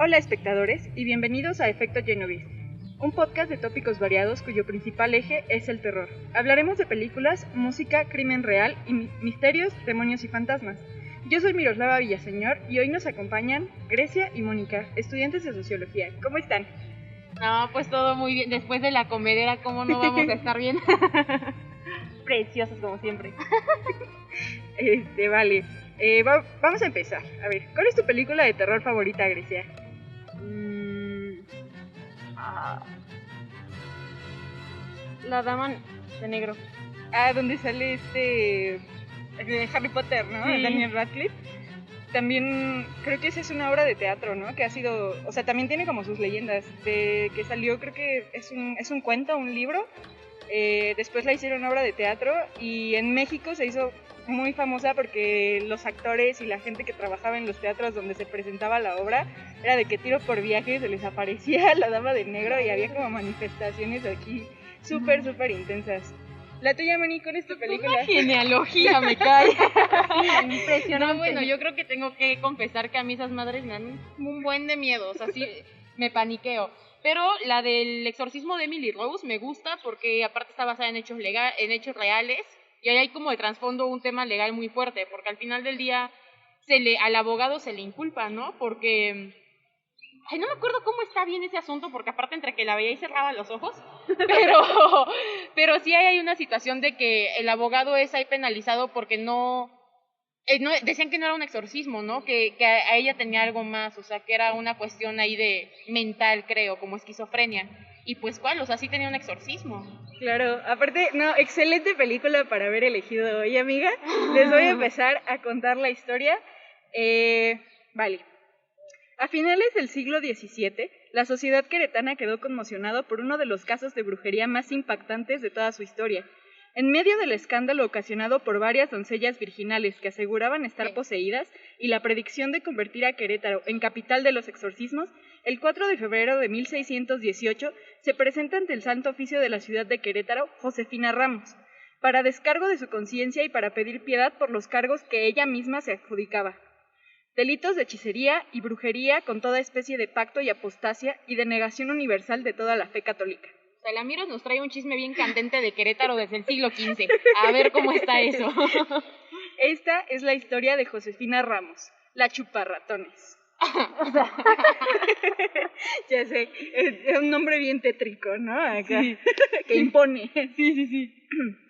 Hola espectadores y bienvenidos a Efecto Genovese, un podcast de tópicos variados cuyo principal eje es el terror. Hablaremos de películas, música, crimen real y misterios, demonios y fantasmas. Yo soy Miroslava Villaseñor y hoy nos acompañan Grecia y Mónica, estudiantes de Sociología. ¿Cómo están? No, pues todo muy bien. Después de la comedera, ¿cómo no vamos a estar bien? Preciosos como siempre. Vale. Vamos a empezar. A ver, ¿cuál es tu película de terror favorita, Grecia? La dama de negro. Donde sale de Harry Potter, ¿no? Sí. Daniel Radcliffe. También creo que esa es una obra de teatro, ¿no? Que ha sido, o sea, también tiene como sus leyendas. De que salió, creo que es un cuento, un libro. Después la hicieron obra de teatro y en México se hizo muy famosa porque los actores y la gente que trabajaba en los teatros donde se presentaba la obra era de que tiro por viaje se les aparecía la dama de negro y había como manifestaciones aquí súper intensas. La tuya, Moni, ¿cuál es tu película? Una genealogía, me cae. Impresionante. No, bueno, yo creo que tengo que confesar que a mí esas madres me dan un buen de miedo, o sea, sí me paniqueo. Pero la del exorcismo de Emily Rose me gusta porque aparte está basada en hechos reales y ahí hay como de trasfondo un tema legal muy fuerte, porque al final del día al abogado se le inculpa, ¿no? Porque no me acuerdo cómo está bien ese asunto, porque aparte entre que la veía y cerraba los ojos, pero sí hay una situación de que el abogado es ahí penalizado porque no, decían que no era un exorcismo, ¿no? Que a ella tenía algo más, o sea, que era una cuestión ahí de mental, creo, como esquizofrenia. Y pues, ¿cuál? O sea, sí tenía un exorcismo. Claro, aparte, no, excelente película para haber elegido hoy, amiga. Les voy a empezar a contar la historia. Vale. A finales del siglo XVII, la sociedad queretana quedó conmocionada por uno de los casos de brujería más impactantes de toda su historia. En medio del escándalo ocasionado por varias doncellas virginales que aseguraban estar poseídas y la predicción de convertir a Querétaro en capital de los exorcismos, el 4 de febrero de 1618 se presenta ante el Santo Oficio de la ciudad de Querétaro Josefina Ramos, para descargo de su conciencia y para pedir piedad por los cargos que ella misma se adjudicaba. Delitos de hechicería y brujería con toda especie de pacto y apostasia y de negación universal de toda la fe católica. O sea, la Miros nos trae un chisme bien candente de Querétaro desde el siglo XV. A ver cómo está eso. Esta es la historia de Josefina Ramos, la chuparratones. Ya sé, es un nombre bien tétrico, ¿no? Acá, sí. Que impone. Sí.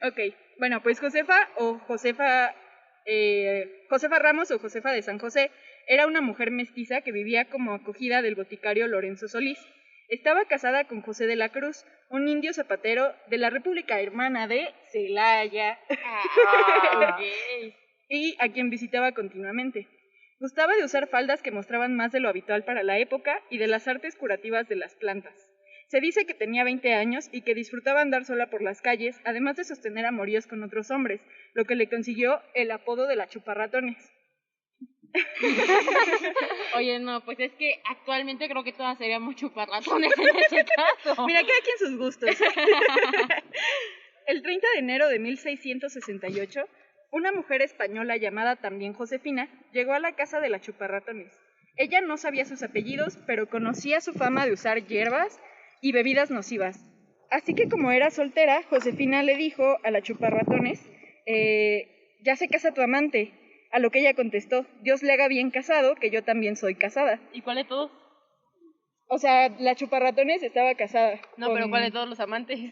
Ok, bueno, pues Josefa Ramos o Josefa de San José era una mujer mestiza que vivía como acogida del boticario Lorenzo Solís. Estaba casada con José de la Cruz, un indio zapatero de la República Hermana de Celaya, Okay. y a quien visitaba continuamente. Gustaba de usar faldas que mostraban más de lo habitual para la época y de las artes curativas de las plantas. Se dice que tenía 20 años y que disfrutaba andar sola por las calles, además de sostener amoríos con otros hombres, lo que le consiguió el apodo de la chuparratones. Oye, no, pues es que actualmente creo que todas seríamos chuparratones en ese caso. Mira, cada quien sus gustos. El 30 de enero de 1668, una mujer española llamada también Josefina llegó a la casa de la chuparratones. Ella no sabía sus apellidos, pero conocía su fama de usar hierbas y bebidas nocivas. Así que como era soltera, Josefina le dijo a la chuparratones, ya se casa tu amante. A lo que ella contestó, Dios le haga bien casado, que yo también soy casada. ¿Y cuál de todos? O sea, la chuparratones estaba casada. No, pero ¿cuál de todos los amantes? Sí,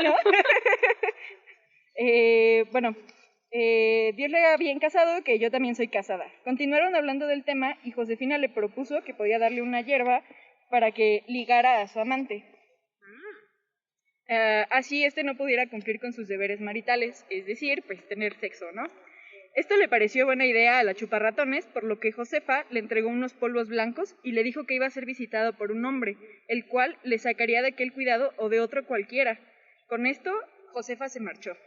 ¿no? Dios le haga bien casado, que yo también soy casada. Continuaron hablando del tema y Josefina le propuso que podía darle una hierba para que ligara a su amante. Así no pudiera cumplir con sus deberes maritales, es decir, pues tener sexo, ¿no? Esto le pareció buena idea a la chuparratones, por lo que Josefa le entregó unos polvos blancos y le dijo que iba a ser visitado por un hombre, el cual le sacaría de aquel cuidado o de otro cualquiera. Con esto, Josefa se marchó.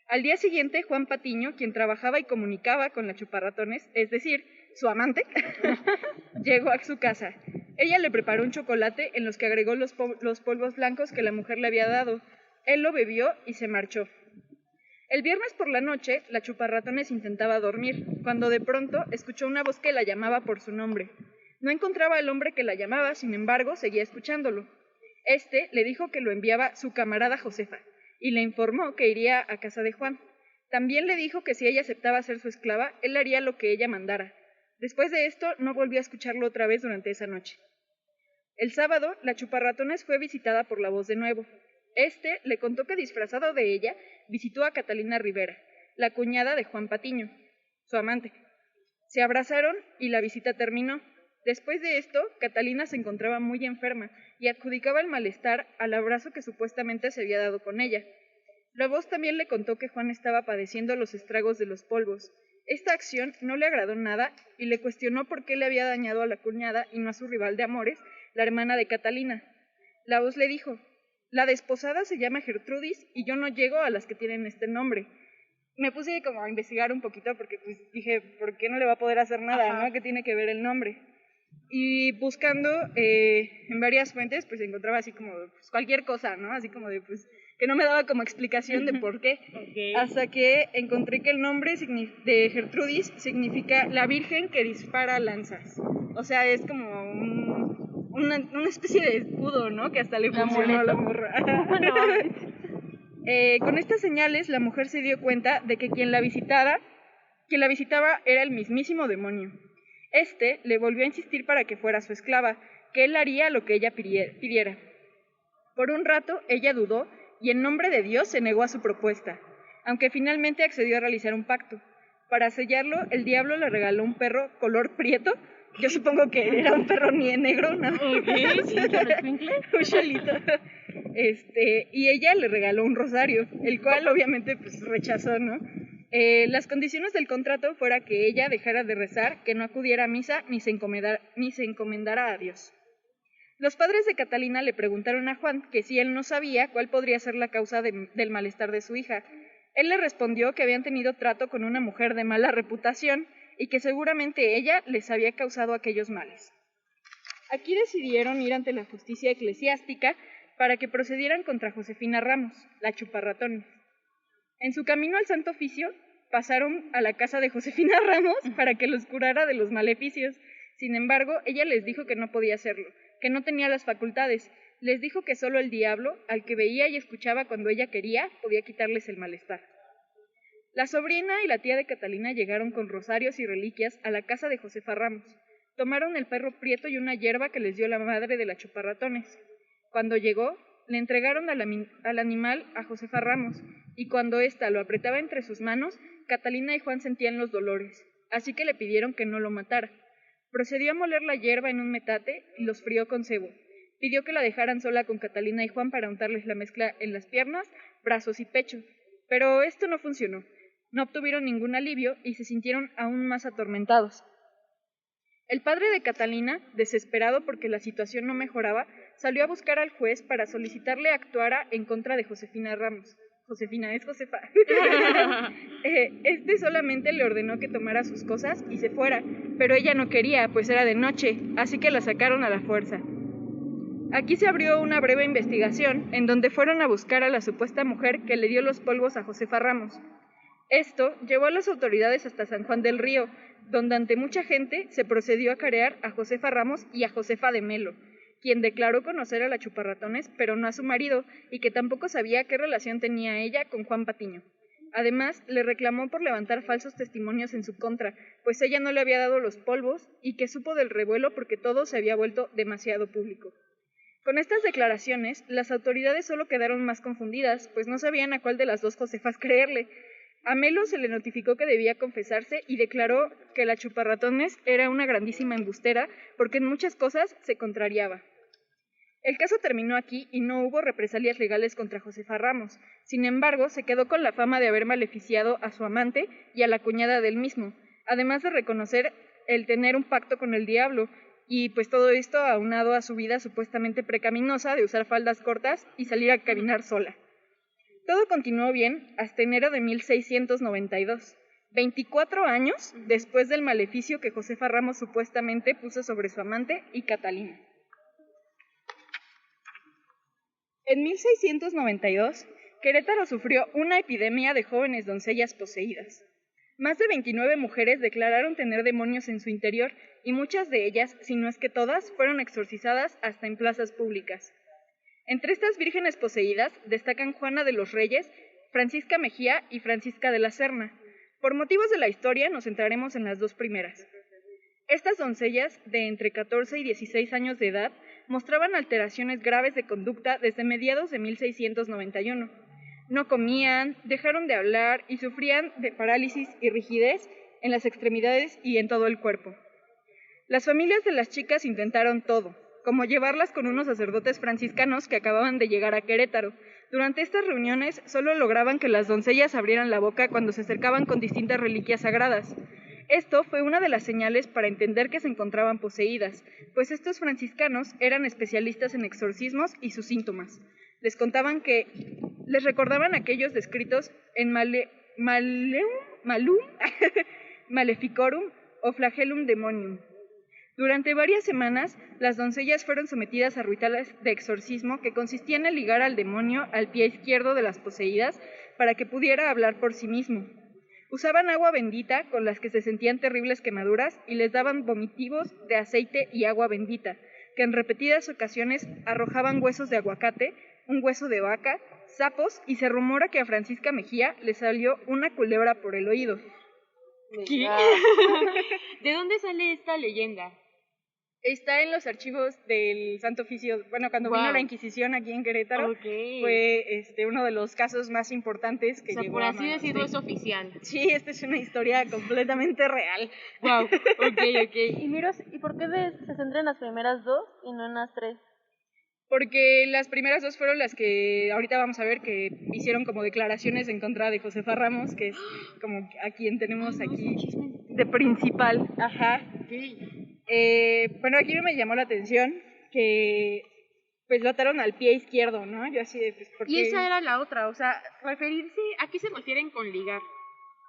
Al día siguiente, Juan Patiño, quien trabajaba y comunicaba con la chuparratones, es decir, su amante, llegó a su casa. Ella le preparó un chocolate en los que agregó los polvos blancos que la mujer le había dado. Él lo bebió y se marchó. El viernes por la noche, la chuparratones intentaba dormir, cuando de pronto escuchó una voz que la llamaba por su nombre. No encontraba al hombre que la llamaba, sin embargo, seguía escuchándolo. Este le dijo que lo enviaba su camarada Josefa, y le informó que iría a casa de Juan. También le dijo que si ella aceptaba ser su esclava, él haría lo que ella mandara. Después de esto, no volvió a escucharlo otra vez durante esa noche. El sábado, la chuparratones fue visitada por la voz de nuevo. Este le contó que disfrazado de ella, visitó a Catalina Rivera, la cuñada de Juan Patiño, su amante. Se abrazaron y la visita terminó. Después de esto, Catalina se encontraba muy enferma y adjudicaba el malestar al abrazo que supuestamente se había dado con ella. La voz también le contó que Juan estaba padeciendo los estragos de los polvos. Esta acción no le agradó nada y le cuestionó por qué le había dañado a la cuñada y no a su rival de amores, la hermana de Catalina. La voz le dijo: la desposada se llama Gertrudis y yo no llego a las que tienen este nombre. Me puse como a investigar un poquito porque pues dije, ¿por qué no le va a poder hacer nada, no? ¿Qué tiene que ver el nombre? Y buscando en varias fuentes, pues encontraba así como pues, cualquier cosa, ¿no? Así como de, pues, que no me daba como explicación de por qué. Okay. Hasta que encontré que el nombre de Gertrudis significa la virgen que dispara lanzas. O sea, es como una especie de escudo, ¿no? Que hasta le funcionó a la morra. Con estas señales, la mujer se dio cuenta de que quien la visitaba era el mismísimo demonio. Este le volvió a insistir para que fuera su esclava, que él haría lo que ella pidiera. Por un rato, ella dudó y en nombre de Dios se negó a su propuesta, aunque finalmente accedió a realizar un pacto. Para sellarlo, el diablo le regaló un perro color prieto. Yo supongo que era un perro negro, ¿no? Sí, un cholito. Y ella le regaló un rosario, el cual obviamente pues rechazó, ¿no? Las condiciones del contrato fuera que ella dejara de rezar, que no acudiera a misa ni se encomendara a Dios. Los padres de Catalina le preguntaron a Juan que si él no sabía cuál podría ser la causa del malestar de su hija. Él le respondió que habían tenido trato con una mujer de mala reputación y que seguramente ella les había causado aquellos males. Aquí decidieron ir ante la justicia eclesiástica para que procedieran contra Josefina Ramos, la chuparratones. En su camino al Santo Oficio, pasaron a la casa de Josefina Ramos para que los curara de los maleficios. Sin embargo, ella les dijo que no podía hacerlo, que no tenía las facultades. Les dijo que solo el diablo, al que veía y escuchaba cuando ella quería, podía quitarles el malestar. La sobrina y la tía de Catalina llegaron con rosarios y reliquias a la casa de Josefa Ramos. Tomaron el perro prieto y una hierba que les dio la madre de la chuparratones. Cuando llegó, le entregaron al animal a Josefa Ramos, y cuando ésta lo apretaba entre sus manos, Catalina y Juan sentían los dolores, así que le pidieron que no lo matara. Procedió a moler la hierba en un metate y los frió con cebo. Pidió que la dejaran sola con Catalina y Juan para untarles la mezcla en las piernas, brazos y pecho, pero esto no funcionó. No obtuvieron ningún alivio y se sintieron aún más atormentados. El padre de Catalina, desesperado porque la situación no mejoraba, salió a buscar al juez para solicitarle actuara en contra de Josefina Ramos. Josefina es Josefa. Este solamente le ordenó que tomara sus cosas y se fuera, pero ella no quería, pues era de noche, así que la sacaron a la fuerza. Aquí se abrió una breve investigación, en donde fueron a buscar a la supuesta mujer que le dio los polvos a Josefa Ramos. Esto llevó a las autoridades hasta San Juan del Río, donde ante mucha gente se procedió a carear a Josefa Ramos y a Josefa de Melo, quien declaró conocer a la chuparratones, pero no a su marido, y que tampoco sabía qué relación tenía ella con Juan Patiño. Además, le reclamó por levantar falsos testimonios en su contra, pues ella no le había dado los polvos y que supo del revuelo porque todo se había vuelto demasiado público. Con estas declaraciones, las autoridades solo quedaron más confundidas, pues no sabían a cuál de las dos Josefas creerle. A Melo se le notificó que debía confesarse y declaró que la chuparratones era una grandísima embustera porque en muchas cosas se contrariaba. El caso terminó aquí y no hubo represalias legales contra Josefa Ramos. Sin embargo, se quedó con la fama de haber maleficiado a su amante y a la cuñada del mismo, además de reconocer el tener un pacto con el diablo, y pues todo esto aunado a su vida supuestamente pecaminosa de usar faldas cortas y salir a caminar sola. Todo continuó bien hasta enero de 1692, 24 años después del maleficio que Josefa Ramos supuestamente puso sobre su amante y Catalina. En 1692, Querétaro sufrió una epidemia de jóvenes doncellas poseídas. Más de 29 mujeres declararon tener demonios en su interior y muchas de ellas, si no es que todas, fueron exorcizadas hasta en plazas públicas. Entre estas vírgenes poseídas destacan Juana de los Reyes, Francisca Mejía y Francisca de la Serna. Por motivos de la historia nos centraremos en las dos primeras. Estas doncellas, de entre 14 y 16 años de edad, mostraban alteraciones graves de conducta desde mediados de 1691. No comían, dejaron de hablar y sufrían de parálisis y rigidez en las extremidades y en todo el cuerpo. Las familias de las chicas intentaron todo, como llevarlas con unos sacerdotes franciscanos que acababan de llegar a Querétaro. Durante estas reuniones solo lograban que las doncellas abrieran la boca cuando se acercaban con distintas reliquias sagradas. Esto fue una de las señales para entender que se encontraban poseídas, pues estos franciscanos eran especialistas en exorcismos y sus síntomas. Les recordaban aquellos descritos en Malum Maleficorum o Flagellum Demonium. Durante varias semanas, las doncellas fueron sometidas a rituales de exorcismo que consistían en ligar al demonio al pie izquierdo de las poseídas para que pudiera hablar por sí mismo. Usaban agua bendita con las que se sentían terribles quemaduras y les daban vomitivos de aceite y agua bendita, que en repetidas ocasiones arrojaban huesos de aguacate, un hueso de vaca, sapos y se rumora que a Francisca Mejía le salió una culebra por el oído. ¿Qué? ¿De dónde sale esta leyenda? Está en los archivos del Santo Oficio. Bueno, cuando vino la Inquisición aquí en Querétaro, fue uno de los casos más importantes que llegó por así decirlo, es oficial. Sí, esta es una historia completamente real. Wow, ok. Y Miros, ¿y por qué se centra en las primeras dos y no en las tres? Porque las primeras dos fueron las que ahorita vamos a ver que hicieron como declaraciones en contra de Josefa Ramos, que es como a quien tenemos aquí de principal. Ajá. Bueno, aquí me llamó la atención que pues lo ataron al pie izquierdo, ¿no? Yo así de, pues, ¿por qué? Y esa era la otra, o sea, referirse, ¿a qué se refieren con ligar?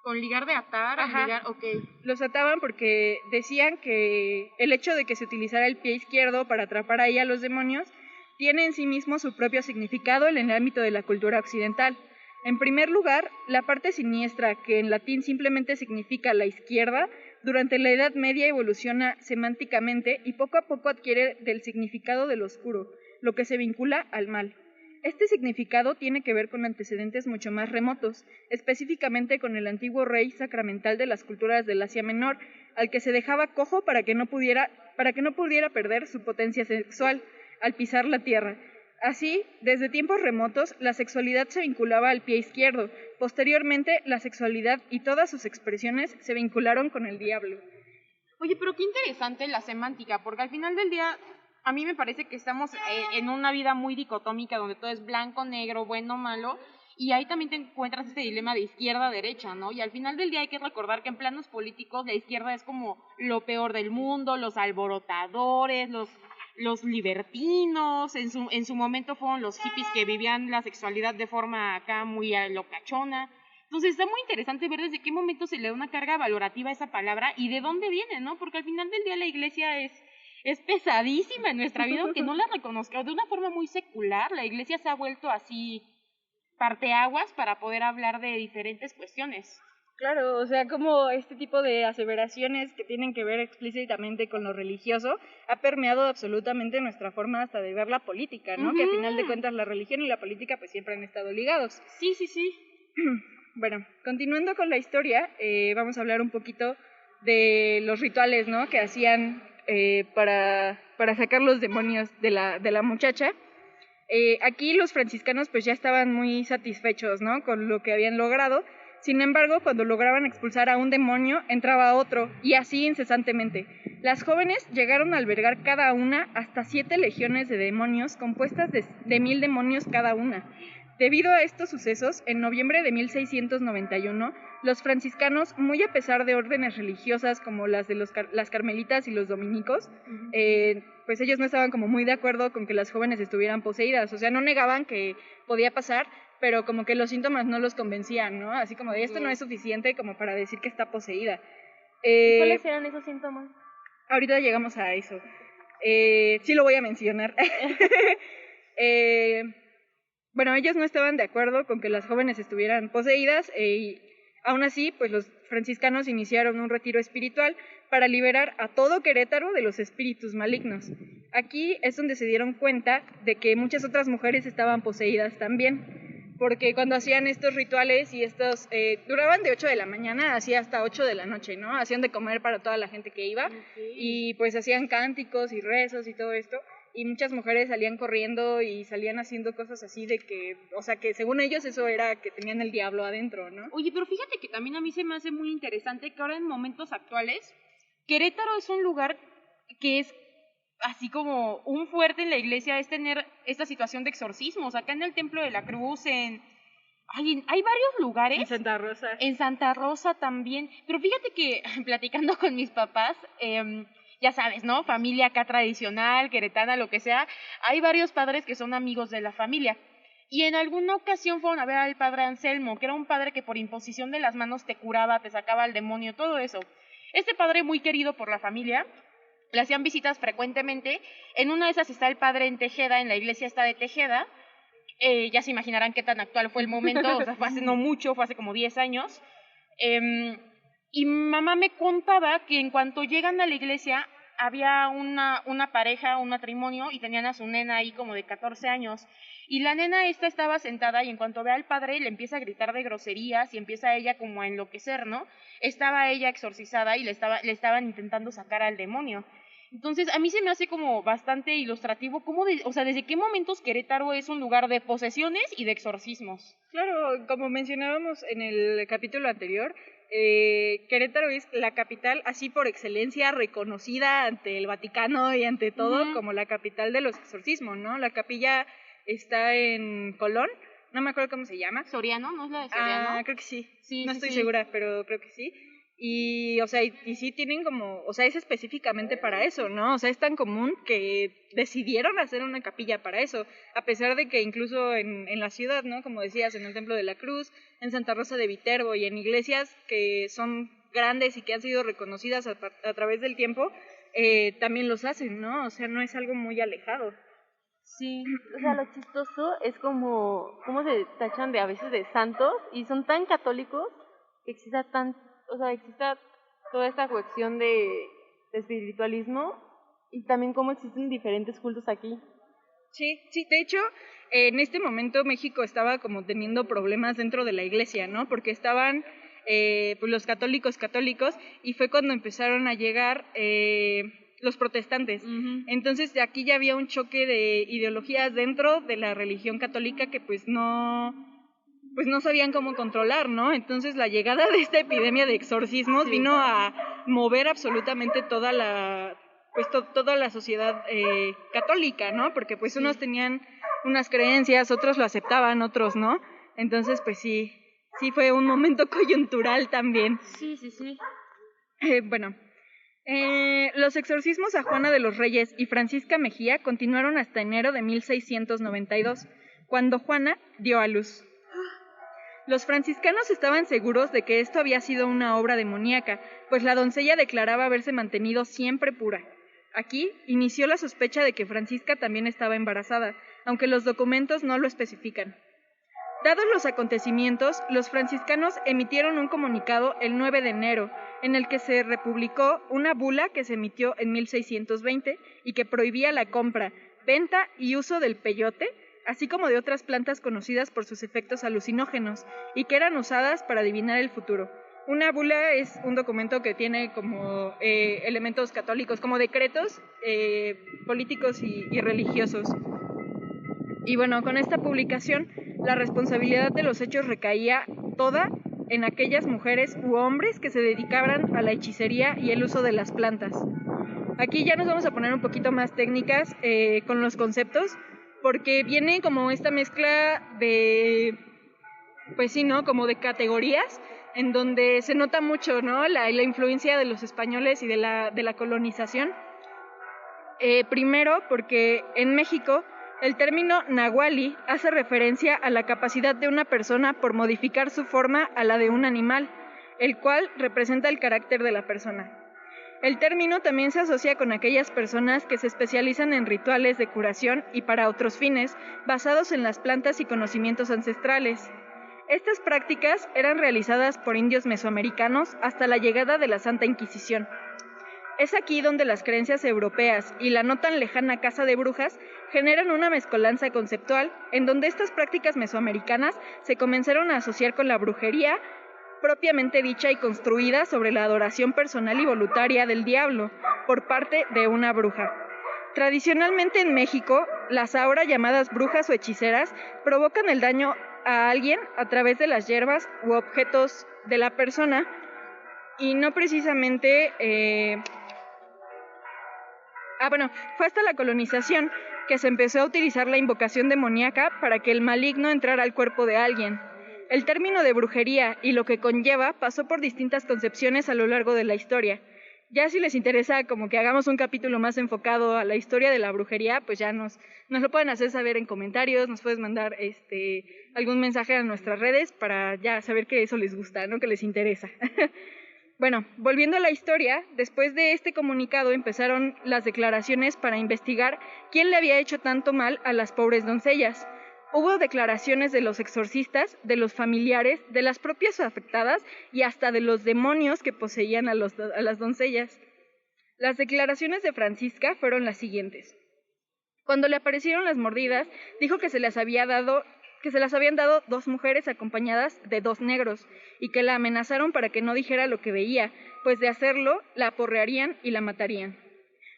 ¿Con ligar de atar? Ajá. Ligar, ok. Los ataban porque decían que el hecho de que se utilizara el pie izquierdo para atrapar ahí a los demonios tiene en sí mismo su propio significado en el ámbito de la cultura occidental. En primer lugar, la parte siniestra, que en latín simplemente significa la izquierda, durante la Edad Media evoluciona semánticamente y poco a poco adquiere del significado del oscuro, lo que se vincula al mal. Este significado tiene que ver con antecedentes mucho más remotos, específicamente con el antiguo rey sacramental de las culturas del Asia Menor, al que se dejaba cojo para que no pudiera perder su potencia sexual al pisar la tierra. Así, desde tiempos remotos, la sexualidad se vinculaba al pie izquierdo. Posteriormente, la sexualidad y todas sus expresiones se vincularon con el diablo. Oye, pero qué interesante la semántica, porque al final del día, a mí me parece que estamos en una vida muy dicotómica, donde todo es blanco, negro, bueno, malo, y ahí también te encuentras este dilema de izquierda-derecha, ¿no? Y al final del día hay que recordar que en planos políticos la izquierda es como lo peor del mundo, los alborotadores, los libertinos, en su momento fueron los hippies que vivían la sexualidad de forma acá muy locachona. Entonces está muy interesante ver desde qué momento se le da una carga valorativa a esa palabra y de dónde viene, ¿no? Porque al final del día la iglesia es pesadísima en nuestra vida, aunque no la reconozca. De una forma muy secular, la iglesia se ha vuelto así parteaguas para poder hablar de diferentes cuestiones. Claro, o sea, como este tipo de aseveraciones que tienen que ver explícitamente con lo religioso ha permeado absolutamente nuestra forma hasta de ver la política, ¿no? Que a final de cuentas la religión y la política pues siempre han estado ligados. Sí. Bueno, continuando con la historia, vamos a hablar un poquito de los rituales, ¿no? Que hacían para sacar los demonios de la muchacha. Aquí los franciscanos pues ya estaban muy satisfechos, ¿no? Con lo que habían logrado. Sin embargo, cuando lograban expulsar a un demonio, entraba otro, y así incesantemente. Las jóvenes llegaron a albergar cada una hasta 7 legiones de demonios, compuestas de 1000 demonios cada una. Debido a estos sucesos, en noviembre de 1691, los franciscanos, muy a pesar de órdenes religiosas como las de las carmelitas y los dominicos, pues ellos no estaban como muy de acuerdo con que las jóvenes estuvieran poseídas. O sea, no negaban que podía pasar, pero como que los síntomas no los convencían, ¿no? Así como de esto no es suficiente como para decir que está poseída. ¿Cuáles eran esos síntomas? Ahorita llegamos a eso. Sí lo voy a mencionar. Bueno, ellos no estaban de acuerdo con que las jóvenes estuvieran poseídas y Aún así, pues los franciscanos iniciaron un retiro espiritual para liberar a todo Querétaro de los espíritus malignos. Aquí es donde se dieron cuenta de que muchas otras mujeres estaban poseídas también, porque cuando hacían estos rituales y estos duraban de 8 de la mañana hasta 8 de la noche, ¿no? Hacían de comer para toda la gente que iba y pues hacían cánticos y rezos y todo esto. Y muchas mujeres salían corriendo y salían haciendo cosas así de que, o sea, que según ellos eso era que tenían el diablo adentro, ¿no? Oye, pero fíjate que también a mí se me hace muy interesante que ahora en momentos actuales, Querétaro es un lugar que es así como un fuerte en la iglesia, es tener esta situación de exorcismos. Acá en el Templo de la Cruz, hay varios lugares. En Santa Rosa. En Santa Rosa también. Pero fíjate que platicando con mis papás, ya sabes, ¿no? Familia acá tradicional, queretana, lo que sea. Hay varios padres que son amigos de la familia. Y en alguna ocasión fueron a ver al padre Anselmo, que era un padre que por imposición de las manos te curaba, te sacaba al demonio, todo eso. Este padre muy querido por la familia, le hacían visitas frecuentemente. En una de esas está el padre en Tejeda, en la iglesia está de Tejeda. Ya se imaginarán qué tan actual fue el momento, o sea, fue hace no mucho, fue hace como 10 años. Y mamá me contaba que en cuanto llegan a la iglesia había una pareja, un matrimonio, y tenían a su nena ahí como de 14 años. Y la nena esta estaba sentada y en cuanto ve al padre le empieza a gritar de groserías y empieza ella como a enloquecer, ¿no? Estaba ella exorcizada y le estaban intentando sacar al demonio. Entonces, a mí se me hace como bastante ilustrativo o sea, desde qué momentos Querétaro es un lugar de posesiones y de exorcismos. Claro, como mencionábamos en el capítulo anterior, Querétaro es la capital así por excelencia reconocida ante el Vaticano y ante todo como la capital de los exorcismos, ¿no? La capilla está en Colón, no me acuerdo cómo se llama. ¿Soriano? ¿No es la de Soriano? Ah, creo que sí. Sí, no sí, estoy sí. segura, pero creo que sí. Y, o sea, y sí tienen como, o sea, es específicamente para eso, ¿no? O sea, es tan común que decidieron hacer una capilla para eso, a pesar de que incluso en la ciudad, ¿no? Como decías, en el Templo de la Cruz, en Santa Rosa de Viterbo y en iglesias que son grandes y que han sido reconocidas a través del tiempo, también los hacen, ¿no? O sea, no es algo muy alejado. Sí, o sea, lo chistoso es como cómo se tachan de a veces de santos y son tan católicos que exista toda esta cuestión de espiritualismo y también cómo existen diferentes cultos aquí. Sí, de hecho, en este momento México estaba como teniendo problemas dentro de la iglesia, ¿no? Porque estaban pues los católicos y fue cuando empezaron a llegar los protestantes. Entonces aquí ya había un choque de ideologías dentro de la religión católica que pues no sabían cómo controlar, ¿no? Entonces la llegada de esta epidemia de exorcismos vino a mover absolutamente toda la sociedad católica, ¿no? Porque pues unos tenían unas creencias, otros lo aceptaban, otros no. Entonces pues sí fue un momento coyuntural también. Sí. Bueno, los exorcismos a Juana de los Reyes y Francisca Mejía continuaron hasta enero de 1692, cuando Juana dio a luz. Los franciscanos estaban seguros de que esto había sido una obra demoníaca, pues la doncella declaraba haberse mantenido siempre pura. Aquí inició la sospecha de que Francisca también estaba embarazada, aunque los documentos no lo especifican. Dados los acontecimientos, los franciscanos emitieron un comunicado el 9 de enero, en el que se republicó una bula que se emitió en 1620 y que prohibía la compra, venta y uso del peyote, así como de otras plantas conocidas por sus efectos alucinógenos y que eran usadas para adivinar el futuro. Una bula es un documento que tiene como elementos católicos, como decretos políticos y religiosos. Y bueno, con esta publicación, la responsabilidad de los hechos recaía toda en aquellas mujeres u hombres que se dedicaban a la hechicería y el uso de las plantas. Aquí ya nos vamos a poner un poquito más técnicas con los conceptos, porque viene como esta mezcla de, pues sí, ¿no? Como de categorías, en donde se nota mucho, ¿no? La influencia de los españoles y de la colonización. Primero, porque en México el término nahuali hace referencia a la capacidad de una persona por modificar su forma a la de un animal, el cual representa el carácter de la persona. El término también se asocia con aquellas personas que se especializan en rituales de curación y para otros fines, basados en las plantas y conocimientos ancestrales. Estas prácticas eran realizadas por indios mesoamericanos hasta la llegada de la Santa Inquisición. Es aquí donde las creencias europeas y la no tan lejana caza de brujas generan una mezcolanza conceptual en donde estas prácticas mesoamericanas se comenzaron a asociar con la brujería propiamente dicha y construida sobre la adoración personal y voluntaria del diablo por parte de una bruja. Tradicionalmente en México, las ahora llamadas brujas o hechiceras provocan el daño a alguien a través de las hierbas u objetos de la persona y no precisamente... fue hasta la colonización que se empezó a utilizar la invocación demoníaca para que el maligno entrara al cuerpo de alguien. El término de brujería y lo que conlleva pasó por distintas concepciones a lo largo de la historia. Ya si les interesa como que hagamos un capítulo más enfocado a la historia de la brujería, pues ya nos lo pueden hacer saber en comentarios, nos puedes mandar algún mensaje a nuestras redes para ya saber que eso les gusta, ¿no? Que les interesa. Bueno, volviendo a la historia, después de este comunicado empezaron las declaraciones para investigar quién le había hecho tanto mal a las pobres doncellas. Hubo declaraciones de los exorcistas, de los familiares, de las propias afectadas y hasta de los demonios que poseían a las doncellas. Las declaraciones de Francisca fueron las siguientes. Cuando le aparecieron las mordidas, dijo que se las habían dado 2 mujeres acompañadas de 2 negros y que la amenazaron para que no dijera lo que veía, pues de hacerlo la aporrearían y la matarían.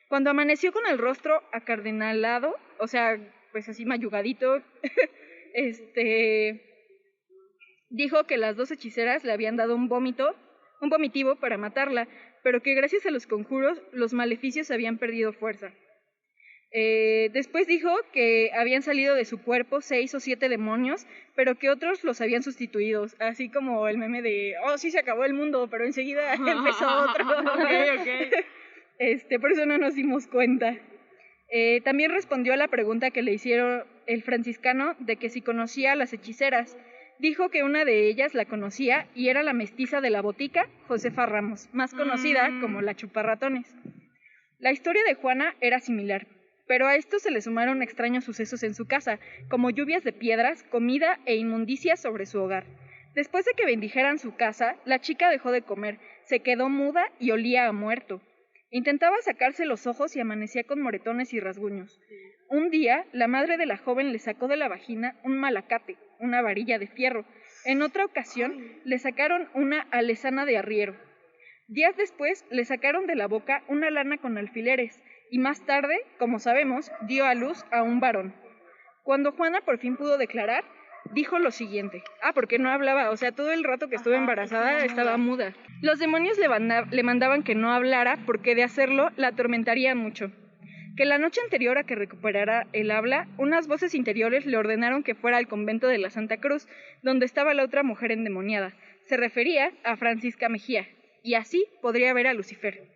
Cuando amaneció con el rostro acardenalado, o sea, pues así mayugadito, dijo que las 2 hechiceras le habían dado un vomitivo para matarla, pero que gracias a los conjuros los maleficios habían perdido fuerza. Después dijo que habían salido de su cuerpo 6 o 7 demonios, pero que otros los habían sustituido, así como el meme de, sí se acabó el mundo, pero enseguida empezó otro. Okay. Por eso no nos dimos cuenta. También respondió a la pregunta que le hicieron el franciscano de que si conocía a las hechiceras. Dijo que una de ellas la conocía y era la mestiza de la botica, Josefa Ramos, más conocida como la Chuparratones. La historia de Juana era similar, pero a esto se le sumaron extraños sucesos en su casa, como lluvias de piedras, comida e inmundicias sobre su hogar. Después de que bendijeran su casa, la chica dejó de comer, se quedó muda y olía a muerto. Intentaba sacarse los ojos y amanecía con moretones y rasguños. Un día, la madre de la joven le sacó de la vagina un malacate, una varilla de fierro. En otra ocasión, le sacaron una alezana de arriero. Días después, le sacaron de la boca una lana con alfileres, y más tarde, como sabemos, dio a luz a un varón. Cuando Juana por fin pudo declarar, dijo lo siguiente. Porque no hablaba, o sea, todo el rato que estuvo embarazada estaba muda. Los demonios le mandaban que no hablara porque de hacerlo la atormentaría mucho. Que la noche anterior a que recuperara el habla, unas voces interiores le ordenaron que fuera al convento de la Santa Cruz, donde estaba la otra mujer endemoniada. Se refería a Francisca Mejía, y así podría ver a Lucifer.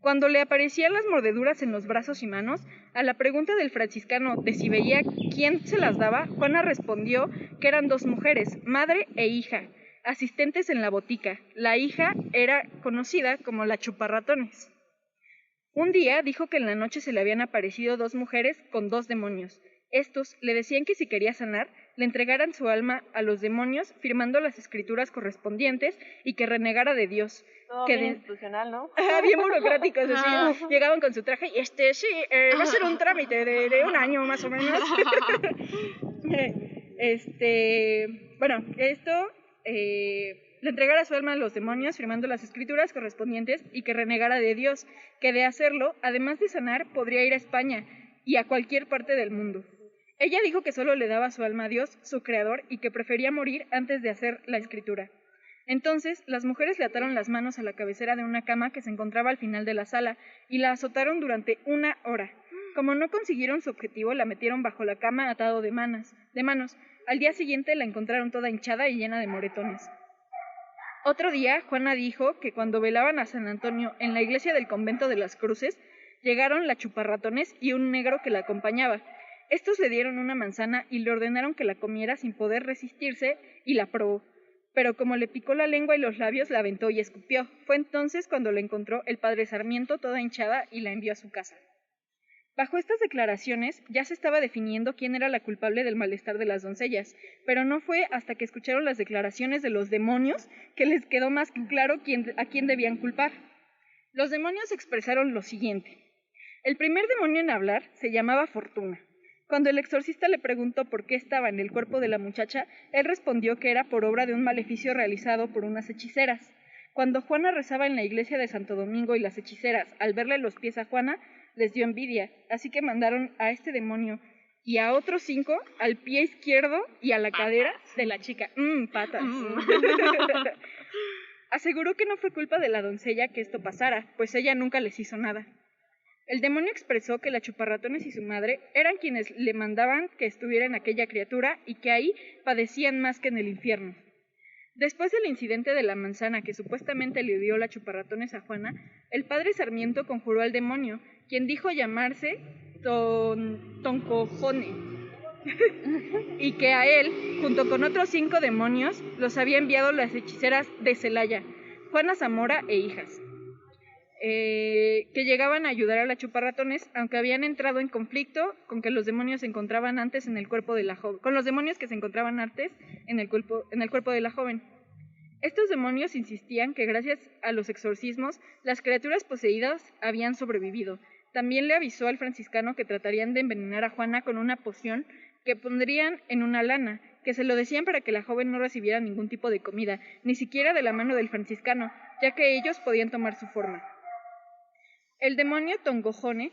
Cuando le aparecían las mordeduras en los brazos y manos, a la pregunta del franciscano de si veía quién se las daba, Juana respondió que eran 2 mujeres, madre e hija, asistentes en la botica. La hija era conocida como la Chuparratones. Un día dijo que en la noche se le habían aparecido 2 mujeres con 2 demonios. Estos le decían que si quería sanar, le entregaran su alma a los demonios firmando las escrituras correspondientes y que renegara de Dios. Todo bien institucional, ¿no? Bien burocráticos, así. Llegaban con su traje y va a ser un trámite de 1 año más o menos. Le entregara su alma a los demonios firmando las escrituras correspondientes y que renegara de Dios, que de hacerlo, además de sanar, podría ir a España y a cualquier parte del mundo. Ella dijo que solo le daba su alma a Dios, su creador, y que prefería morir antes de hacer la escritura. Entonces, las mujeres le ataron las manos a la cabecera de una cama que se encontraba al final de la sala y la azotaron durante 1 hora. Como no consiguieron su objetivo, la metieron bajo la cama atado de manos. Al día siguiente la encontraron toda hinchada y llena de moretones. Otro día, Juana dijo que cuando velaban a San Antonio en la iglesia del convento de las Cruces, llegaron la Chuparratones y un negro que la acompañaba. Estos le dieron una manzana y le ordenaron que la comiera sin poder resistirse y la probó. Pero como le picó la lengua y los labios, la aventó y escupió. Fue entonces cuando la encontró el padre Sarmiento toda hinchada y la envió a su casa. Bajo estas declaraciones ya se estaba definiendo quién era la culpable del malestar de las doncellas, pero no fue hasta que escucharon las declaraciones de los demonios que les quedó más claro a quién debían culpar. Los demonios expresaron lo siguiente. El primer demonio en hablar se llamaba Fortuna. Cuando el exorcista le preguntó por qué estaba en el cuerpo de la muchacha, él respondió que era por obra de un maleficio realizado por unas hechiceras. Cuando Juana rezaba en la iglesia de Santo Domingo y las hechiceras, al verle los pies a Juana, les dio envidia, así que mandaron a este demonio y a otros 5 al pie izquierdo y a la cadera de la chica. Patas. Aseguró que no fue culpa de la doncella que esto pasara, pues ella nunca les hizo nada. El demonio expresó que la chuparratones y su madre eran quienes le mandaban que estuviera en aquella criatura y que ahí padecían más que en el infierno. Después del incidente de la manzana que supuestamente le dio la chuparratones a Juana, el padre Sarmiento conjuró al demonio, quien dijo llamarse Toncojone, y que a él, junto con otros 5 demonios, los había enviado las hechiceras de Celaya, Juana Zamora e hijas, que llegaban a ayudar a la chuparratones, aunque habían entrado en conflicto con que los demonios se encontraban antes en el cuerpo de la joven, con los demonios que se encontraban antes en el cuerpo de la joven. Estos demonios insistían que gracias a los exorcismos, las criaturas poseídas habían sobrevivido. También le avisó al franciscano que tratarían de envenenar a Juana con una poción que pondrían en una lana, que se lo decían para que la joven no recibiera ningún tipo de comida, ni siquiera de la mano del franciscano, ya que ellos podían tomar su forma. El demonio Tongojone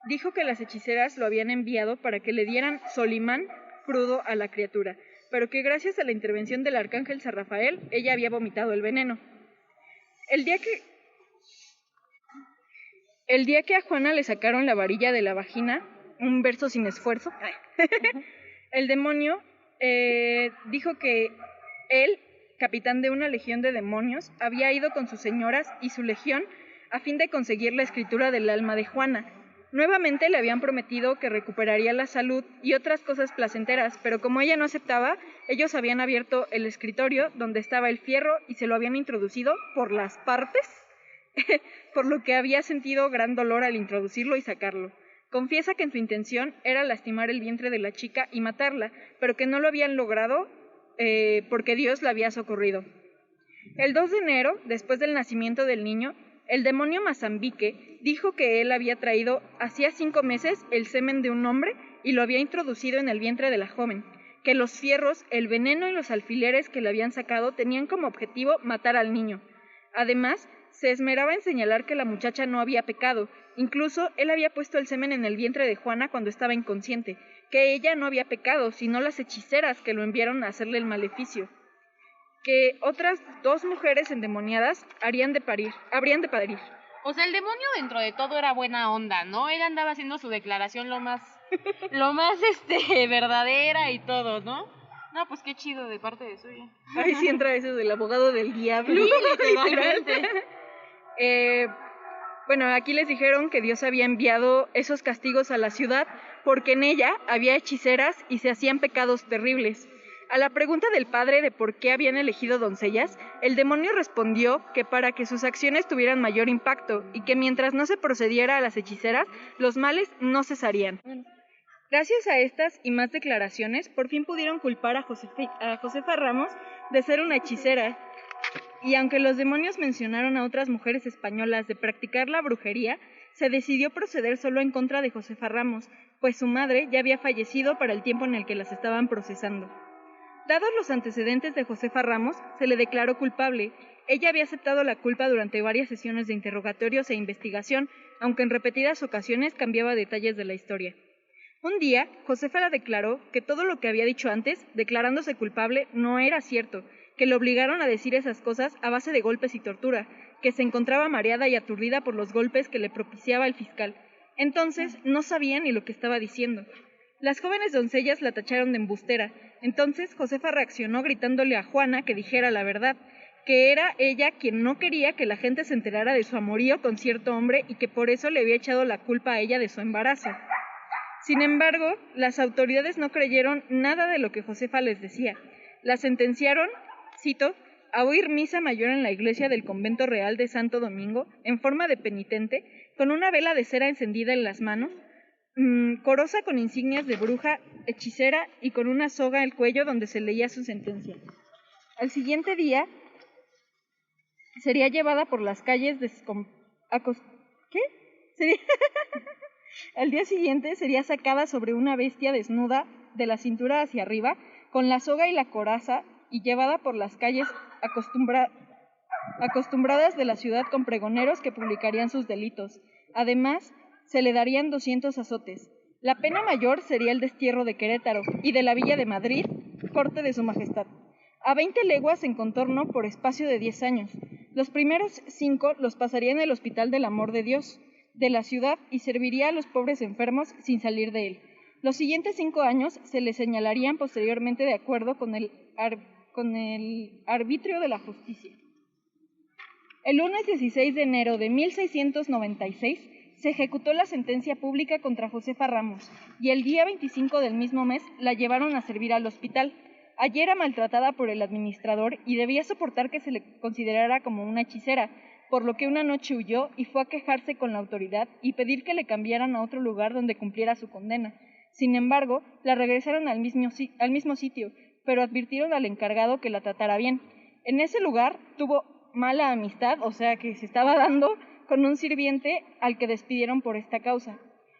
dijo que las hechiceras lo habían enviado para que le dieran solimán crudo a la criatura, pero que gracias a la intervención del arcángel San Rafael, ella había vomitado el veneno. El día que a Juana le sacaron la varilla de la vagina, un verso sin esfuerzo, el demonio dijo que él, capitán de una legión de demonios, había ido con sus señoras y su legión a fin de conseguir la escritura del alma de Juana. Nuevamente le habían prometido que recuperaría la salud y otras cosas placenteras, pero como ella no aceptaba, ellos habían abierto el escritorio donde estaba el fierro y se lo habían introducido por las partes, por lo que había sentido gran dolor al introducirlo y sacarlo. Confiesa que en su intención era lastimar el vientre de la chica y matarla, pero que no lo habían logrado porque Dios la había socorrido. El 2 de enero, después del nacimiento del niño, el demonio Mazambique dijo que él había traído hacía 5 meses el semen de un hombre y lo había introducido en el vientre de la joven, que los fierros, el veneno y los alfileres que le habían sacado tenían como objetivo matar al niño. Además, se esmeraba en señalar que la muchacha no había pecado, incluso él había puesto el semen en el vientre de Juana cuando estaba inconsciente, que ella no había pecado, sino las hechiceras que lo enviaron a hacerle el maleficio, que otras 2 mujeres endemoniadas habrían de parir. O sea, el demonio dentro de todo era buena onda, ¿no? Él andaba haciendo su declaración lo más verdadera y todo, ¿no? No, pues qué chido de parte de suya. Ahí sí entra eso del abogado del diablo. Sí, literalmente. Bueno, aquí les dijeron que Dios había enviado esos castigos a la ciudad porque en ella había hechiceras y se hacían pecados terribles. A la pregunta del padre de por qué habían elegido doncellas, el demonio respondió que para que sus acciones tuvieran mayor impacto y que mientras no se procediera a las hechiceras, los males no cesarían. Gracias a estas y más declaraciones, por fin pudieron culpar a Josefa Ramos de ser una hechicera. Y aunque los demonios mencionaron a otras mujeres españolas de practicar la brujería, se decidió proceder solo en contra de Josefa Ramos, pues su madre ya había fallecido para el tiempo en el que las estaban procesando. Dados los antecedentes de Josefa Ramos, se le declaró culpable. Ella había aceptado la culpa durante varias sesiones de interrogatorios e investigación, aunque en repetidas ocasiones cambiaba detalles de la historia. Un día, Josefa la declaró que todo lo que había dicho antes, declarándose culpable, no era cierto, que le obligaron a decir esas cosas a base de golpes y tortura, que se encontraba mareada y aturdida por los golpes que le propiciaba el fiscal. Entonces, no sabía ni lo que estaba diciendo. Las jóvenes doncellas la tacharon de embustera. Entonces Josefa reaccionó gritándole a Juana que dijera la verdad, que era ella quien no quería que la gente se enterara de su amorío con cierto hombre y que por eso le había echado la culpa a ella de su embarazo. Sin embargo, las autoridades no creyeron nada de lo que Josefa les decía. La sentenciaron, cito, a oír misa mayor en la iglesia del convento real de Santo Domingo, en forma de penitente, con una vela de cera encendida en las manos, coroza con insignias de bruja, hechicera y con una soga al cuello donde se leía su sentencia. Al siguiente día sería llevada por las calles ¿Qué? Al día siguiente sería sacada sobre una bestia desnuda de la cintura hacia arriba, con la soga y la coraza, y llevada por las calles acostumbradas de la ciudad con pregoneros que publicarían sus delitos. Además, se le darían 200 azotes. La pena mayor sería el destierro de Querétaro y de la Villa de Madrid, corte de su majestad, a 20 leguas en contorno por espacio de 10 años. Los primeros 5 los pasaría en el Hospital del Amor de Dios de la ciudad y serviría a los pobres enfermos sin salir de él. Los siguientes 5 años se le señalarían posteriormente de acuerdo con el arbitrio de la justicia. El lunes 16 de enero de 1696 se ejecutó la sentencia pública contra Josefa Ramos y el día 25 del mismo mes la llevaron a servir al hospital. Allí era maltratada por el administrador y debía soportar que se le considerara como una hechicera, por lo que una noche huyó y fue a quejarse con la autoridad y pedir que le cambiaran a otro lugar donde cumpliera su condena. Sin embargo, la regresaron al mismo sitio, pero advirtieron al encargado que la tratara bien. En ese lugar tuvo mala amistad, o sea que se estaba dando con un sirviente al que despidieron por esta causa.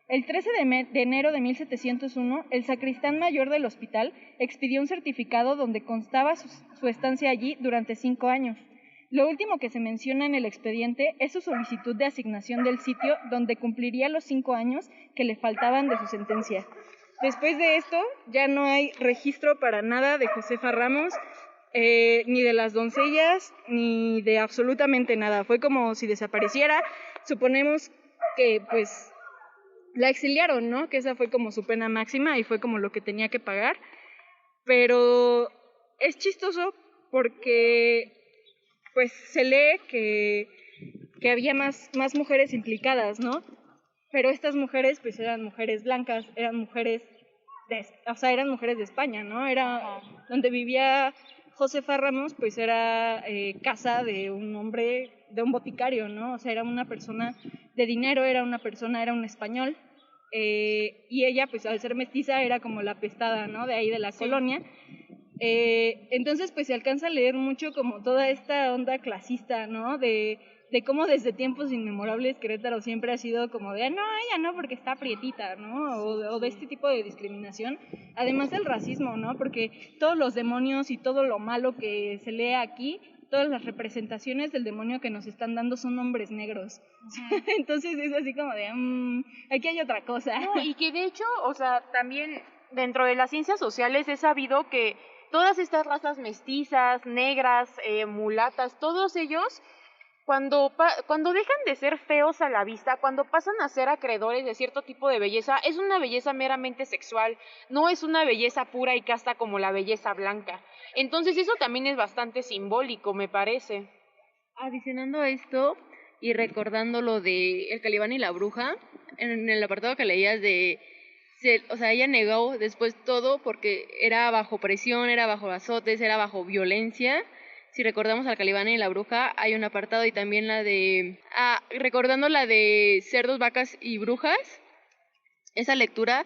El 13 de enero de 1701, el sacristán mayor del hospital expidió un certificado donde constaba su estancia allí durante 5 años. Lo último que se menciona en el expediente es su solicitud de asignación del sitio donde cumpliría los 5 años que le faltaban de su sentencia. Después de esto, ya no hay registro para nada de Josefa Ramos, ni de las doncellas, ni de absolutamente nada. Fue como si desapareciera. Suponemos que, pues, la exiliaron, ¿no? Que esa fue como su pena máxima y fue como lo que tenía que pagar. Pero es chistoso porque, pues, se lee que había más mujeres implicadas, ¿no? Pero estas mujeres, pues, eran mujeres blancas, eran mujeres eran mujeres de España, ¿no? Era donde vivía Josefa Ramos, pues era casa de un hombre, de un boticario, ¿no? O sea, era una persona de dinero, era un español, y ella, pues al ser mestiza, era como la apestada, ¿no? De ahí de la colonia. Entonces, pues se alcanza a leer mucho como toda esta onda clasista, ¿no? De cómo desde tiempos inmemorables Querétaro siempre ha sido como de, no, ella no, porque está prietita, ¿no? O de este tipo de discriminación. Además del racismo, ¿no? Porque todos los demonios y todo lo malo que se lee aquí, todas las representaciones del demonio que nos están dando son hombres negros. Entonces es así como de, aquí hay otra cosa. No, y que de hecho, o sea, también dentro de las ciencias sociales he sabido que todas estas razas mestizas, negras, mulatas, todos ellos, cuando dejan de ser feos a la vista, cuando pasan a ser acreedores de cierto tipo de belleza, es una belleza meramente sexual, no es una belleza pura y casta como la belleza blanca. Entonces eso también es bastante simbólico, me parece. Adicionando a esto y recordando lo de El Calibán y la Bruja, en el apartado que leías o sea, ella negó después todo porque era bajo presión, era bajo azotes, era bajo violencia. Si recordamos al Calibán y la Bruja, hay un apartado y también recordando la de Cerdos, Vacas y Brujas, esa lectura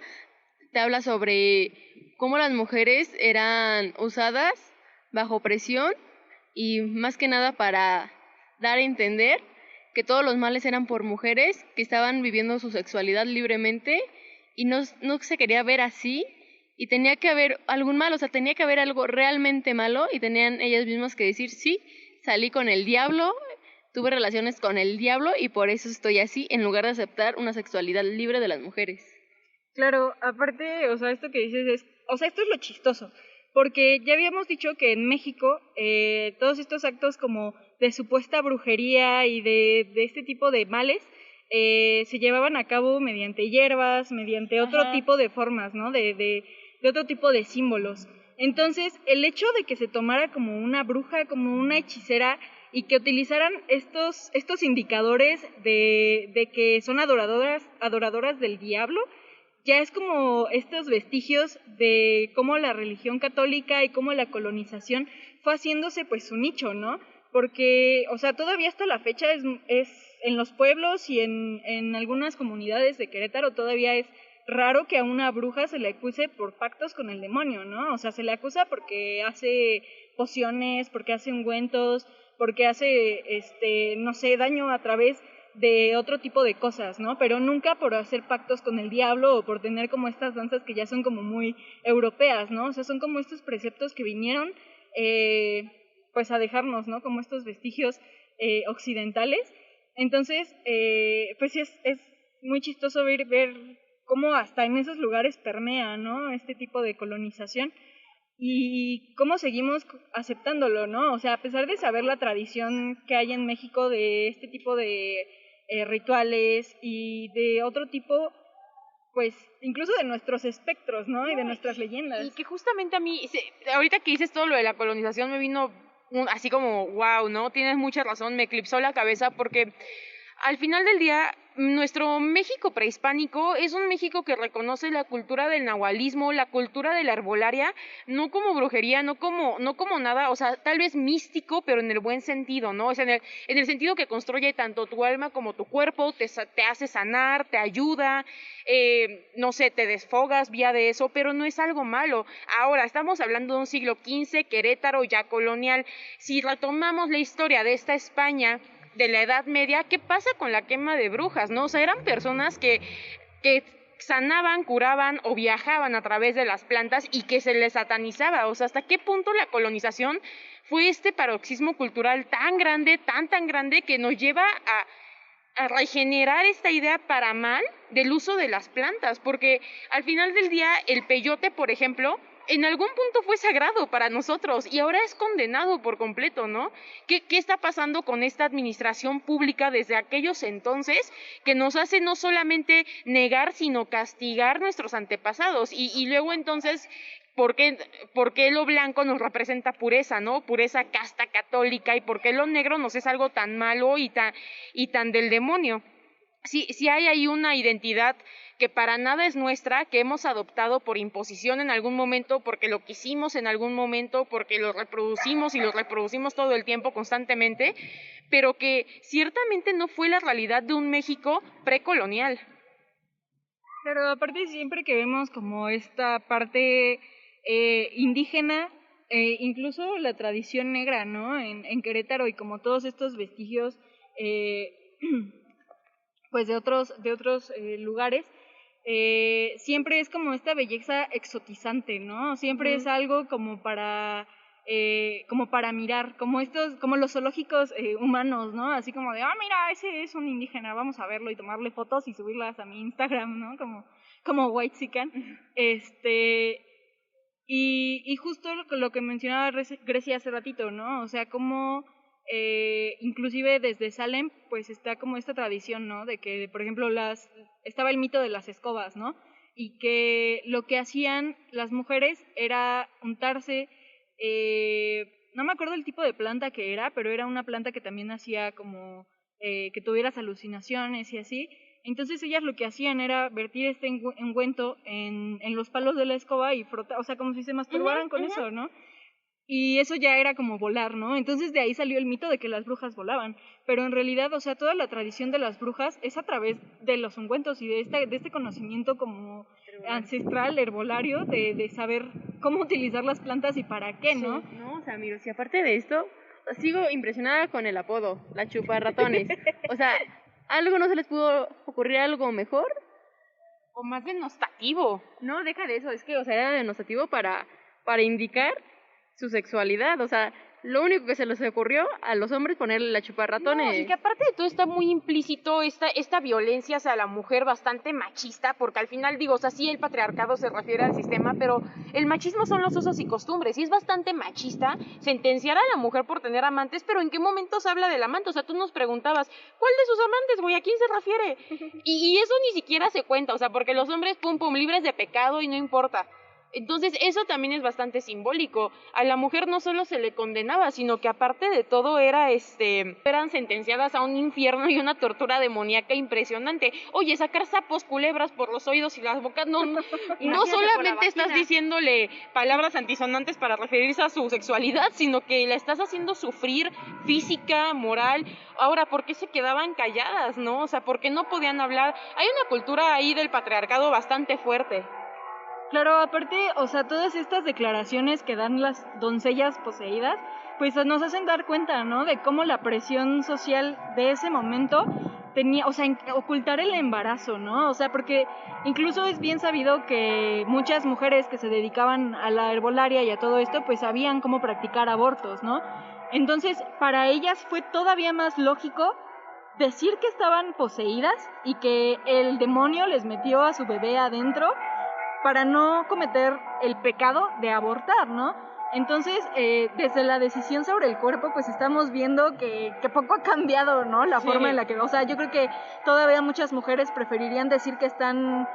te habla sobre cómo las mujeres eran usadas bajo presión y más que nada para dar a entender que todos los males eran por mujeres que estaban viviendo su sexualidad libremente y no se quería ver así. Y tenía que haber algún mal, o sea, tenía que haber algo realmente malo y tenían ellas mismas que decir, sí, salí con el diablo, tuve relaciones con el diablo y por eso estoy así, en lugar de aceptar una sexualidad libre de las mujeres. Claro, aparte, o sea, esto que dices esto es lo chistoso, porque ya habíamos dicho que en México todos estos actos como de supuesta brujería y de este tipo de males se llevaban a cabo mediante hierbas, mediante otro tipo de formas, ¿no? De otro tipo de símbolos. Entonces, el hecho de que se tomara como una bruja, como una hechicera, y que utilizaran estos indicadores de que son adoradoras del diablo, ya es como estos vestigios de cómo la religión católica y cómo la colonización fue haciéndose pues su nicho, ¿no? Porque, o sea, todavía hasta la fecha es en los pueblos y en algunas comunidades de Querétaro todavía es raro que a una bruja se le acuse por pactos con el demonio, ¿no? O sea, se le acusa porque hace pociones, porque hace ungüentos, porque hace, no sé, daño a través de otro tipo de cosas, ¿no? Pero nunca por hacer pactos con el diablo o por tener como estas danzas que ya son como muy europeas, ¿no? O sea, son como estos preceptos que vinieron, pues a dejarnos, ¿no? Como estos vestigios occidentales. Entonces, pues sí es muy chistoso ver cómo hasta en esos lugares permea, ¿no? Este tipo de colonización y cómo seguimos aceptándolo, ¿no? O sea, a pesar de saber la tradición que hay en México de este tipo de rituales y de otro tipo, pues incluso de nuestros espectros, ¿no? Y de nuestras leyendas. Y que justamente a mí, ahorita que dices todo lo de la colonización me vino así como, wow, ¿no? Tienes mucha razón, me eclipsó la cabeza porque al final del día, nuestro México prehispánico es un México que reconoce la cultura del nahualismo, la cultura de la herbolaria, no como brujería, no como nada, o sea, tal vez místico, pero en el buen sentido, ¿no? O sea, en el sentido que construye tanto tu alma como tu cuerpo, te hace sanar, te ayuda, no sé, te desfogas vía de eso, pero no es algo malo. Ahora, estamos hablando de un siglo XV, Querétaro ya colonial. Si retomamos la historia de esta España de la Edad Media, ¿qué pasa con la quema de brujas, no? O sea, eran personas que sanaban, curaban o viajaban a través de las plantas y que se les satanizaba. O sea, ¿hasta qué punto la colonización fue este paroxismo cultural tan grande, tan grande, que nos lleva a regenerar esta idea para mal del uso de las plantas? Porque al final del día, el peyote, por ejemplo, en algún punto fue sagrado para nosotros y ahora es condenado por completo, ¿no? ¿Qué está pasando con esta administración pública desde aquellos entonces que nos hace no solamente negar, sino castigar nuestros antepasados? Y luego entonces, ¿por qué lo blanco nos representa pureza, ¿no? Pureza casta católica, y por qué lo negro nos es algo tan malo y tan del demonio. Sí hay ahí una identidad que para nada es nuestra, que hemos adoptado por imposición en algún momento, porque lo quisimos en algún momento, porque lo reproducimos y lo reproducimos todo el tiempo constantemente, pero que ciertamente no fue la realidad de un México precolonial. Pero aparte siempre que vemos como esta parte indígena, incluso la tradición negra, ¿no? En Querétaro y como todos estos vestigios pues de otros lugares, siempre es como esta belleza exotizante, ¿no? Siempre es algo como para mirar, como los zoológicos humanos, ¿no? Así como de, mira, ese es un indígena, vamos a verlo y tomarle fotos y subirlas a mi Instagram, ¿no? Como whitexican. Y justo lo que mencionaba Grecia hace ratito, ¿no? O sea, como inclusive desde Salem, pues está como esta tradición, ¿no? De que, por ejemplo, estaba el mito de las escobas, ¿no? Y que lo que hacían las mujeres era untarse, no me acuerdo el tipo de planta que era, pero era una planta que también hacía como que tuvieras alucinaciones y así. Entonces ellas lo que hacían era vertir este ungüento en los palos de la escoba y frotar, o sea, como si se masturbaran con eso, ¿no? Y eso ya era como volar, ¿no? Entonces de ahí salió el mito de que las brujas volaban. Pero en realidad, o sea, toda la tradición de las brujas es a través de los ungüentos y de este conocimiento como ancestral, herbolario, de saber cómo utilizar las plantas y para qué, ¿no? Sí, no, o sea, mira, si aparte de esto, sigo impresionada con el apodo, la chuparratones. O sea, ¿algo no se les pudo ocurrir algo mejor? O más denostativo. No, deja de eso, es que, o sea, era denostativo para indicar su sexualidad, o sea, lo único que se les ocurrió a los hombres ponerle la chuparratones. No, y que aparte de todo está muy implícito esta violencia hacia la mujer bastante machista, porque al final digo, o sea, sí el patriarcado se refiere al sistema, pero el machismo son los usos y costumbres, y es bastante machista sentenciar a la mujer por tener amantes, pero ¿en qué momento se habla del amante? O sea, tú nos preguntabas, ¿cuál de sus amantes, güey? ¿A quién se refiere? Y eso ni siquiera se cuenta, o sea, porque los hombres, pum, pum, libres de pecado y no importa. Entonces eso también es bastante simbólico. A la mujer no solo se le condenaba, sino que aparte de todo eran sentenciadas a un infierno y una tortura demoníaca impresionante. Oye, sacar sapos, culebras por los oídos y las bocas, no solamente estás diciéndole palabras antisonantes para referirse a su sexualidad, sino que la estás haciendo sufrir física, moral. Ahora, ¿por qué se quedaban calladas, no? O sea, ¿por qué no podían hablar? Hay una cultura ahí del patriarcado bastante fuerte. Claro, aparte, o sea, todas estas declaraciones que dan las doncellas poseídas, pues nos hacen dar cuenta, ¿no? De cómo la presión social de ese momento tenía, o sea, ocultar el embarazo, ¿no? O sea, porque incluso es bien sabido que muchas mujeres que se dedicaban a la herbolaria y a todo esto, pues sabían cómo practicar abortos, ¿no? Entonces, para ellas fue todavía más lógico decir que estaban poseídas y que el demonio les metió a su bebé adentro para no cometer el pecado de abortar, ¿no? Entonces, desde la decisión sobre el cuerpo, pues estamos viendo que poco ha cambiado, ¿no? La forma en la que, o sea, yo creo que todavía muchas mujeres preferirían decir que están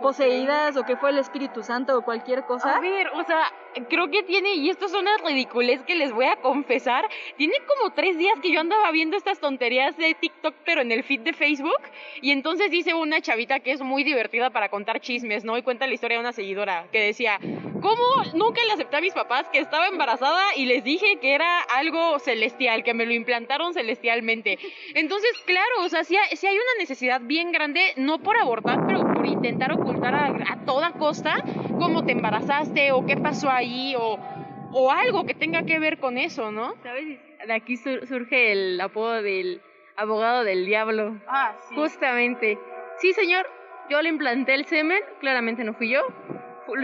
poseídas o que fue el Espíritu Santo o cualquier cosa. A ver, o sea, creo que tiene, y esto es una ridiculez que les voy a confesar, tiene como 3 días que yo andaba viendo estas tonterías de TikTok, pero en el feed de Facebook, y entonces dice una chavita que es muy divertida para contar chismes, ¿no? Y cuenta la historia de una seguidora que decía, ¿cómo nunca le acepté a mis papás que estaba embarazada y les dije que era algo celestial, que me lo implantaron celestialmente? Entonces, claro, o sea, si hay una necesidad bien grande, no por abortar, pero por intentar ocultar a toda costa cómo te embarazaste o qué pasó ahí o algo que tenga que ver con eso, ¿no? ¿Sabes? De aquí surge el apodo del abogado del diablo. Ah, sí. Justamente. Sí, señor, yo le implanté el semen, claramente no fui yo.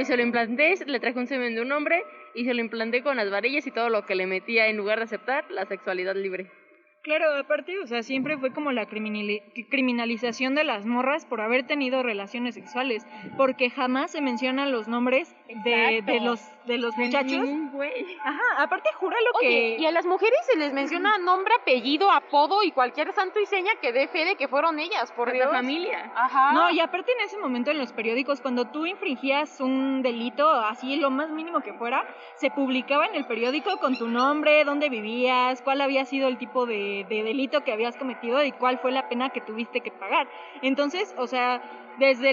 Se lo implanté, le traje un semen de un hombre y se lo implanté con las varillas y todo lo que le metía en lugar de aceptar la sexualidad libre. Claro, aparte, o sea, siempre fue como la criminalización de las morras por haber tenido relaciones sexuales, porque jamás se mencionan los nombres de los muchachos. Ningún güey. Ajá, aparte, júralo Oye, que... y a las mujeres se les menciona nombre, apellido, apodo y cualquier santo y seña que dé fe de que fueron ellas, por Hasta Dios. familia. Ajá. No, y aparte en ese momento en los periódicos, cuando tú infringías un delito, así lo más mínimo que fuera, se publicaba en el periódico con tu nombre, dónde vivías, cuál había sido el tipo de delito que habías cometido y cuál fue la pena que tuviste que pagar. Entonces, o sea, desde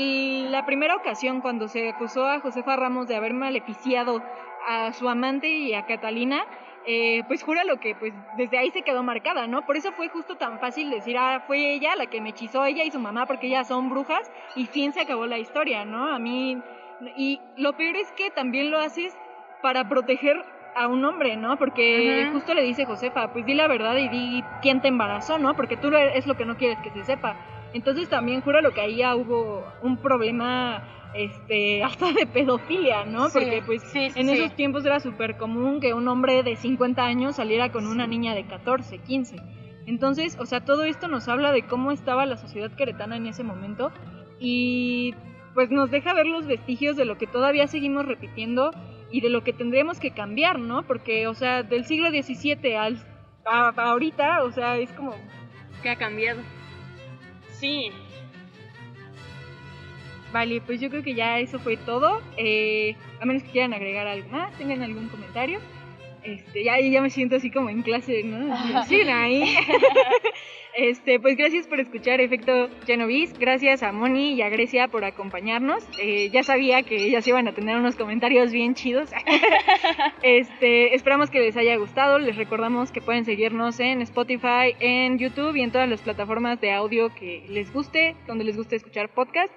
la primera ocasión cuando se acusó a Josefa Ramos de haber maleficiado a su amante y a Catalina, pues júralo que pues desde ahí se quedó marcada, ¿no? Por eso fue justo tan fácil decir, fue ella la que me hechizó, ella y su mamá, porque ellas son brujas, y fin, se acabó la historia, ¿no? A mí, y lo peor es que también lo haces para proteger a un hombre, ¿no? Porque justo le dice Josefa, pues di la verdad y di quién te embarazó, ¿no? Porque tú es lo que no quieres que se sepa. Entonces también júralo que ahí ya hubo un problema hasta de pedofilia, ¿no? Sí, porque pues sí, en esos tiempos era súper común que un hombre de 50 años saliera con una niña de 14, 15. Entonces, o sea, todo esto nos habla de cómo estaba la sociedad queretana en ese momento y pues nos deja ver los vestigios de lo que todavía seguimos repitiendo y de lo que tendríamos que cambiar, ¿no? Porque, o sea, del siglo XVII a ahorita, o sea, es como... ¿Qué ha cambiado? Sí. Vale, pues yo creo que ya eso fue todo. A menos que quieran agregar algo más, tengan algún comentario. Ya me siento así como en clase, ¿no? Sí, ahí. Pues gracias por escuchar Efecto Genovis, gracias a Moni y a Grecia por acompañarnos. Ya sabía que ellas iban a tener unos comentarios bien chidos. Esperamos que les haya gustado. Les recordamos que pueden seguirnos en Spotify, en YouTube y en todas las plataformas de audio que les guste, donde les guste escuchar podcast.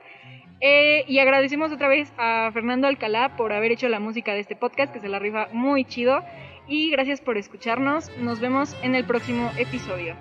Y agradecemos otra vez a Fernando Alcalá por haber hecho la música de este podcast, que se la rifa muy chido. Y gracias por escucharnos. Nos vemos en el próximo episodio.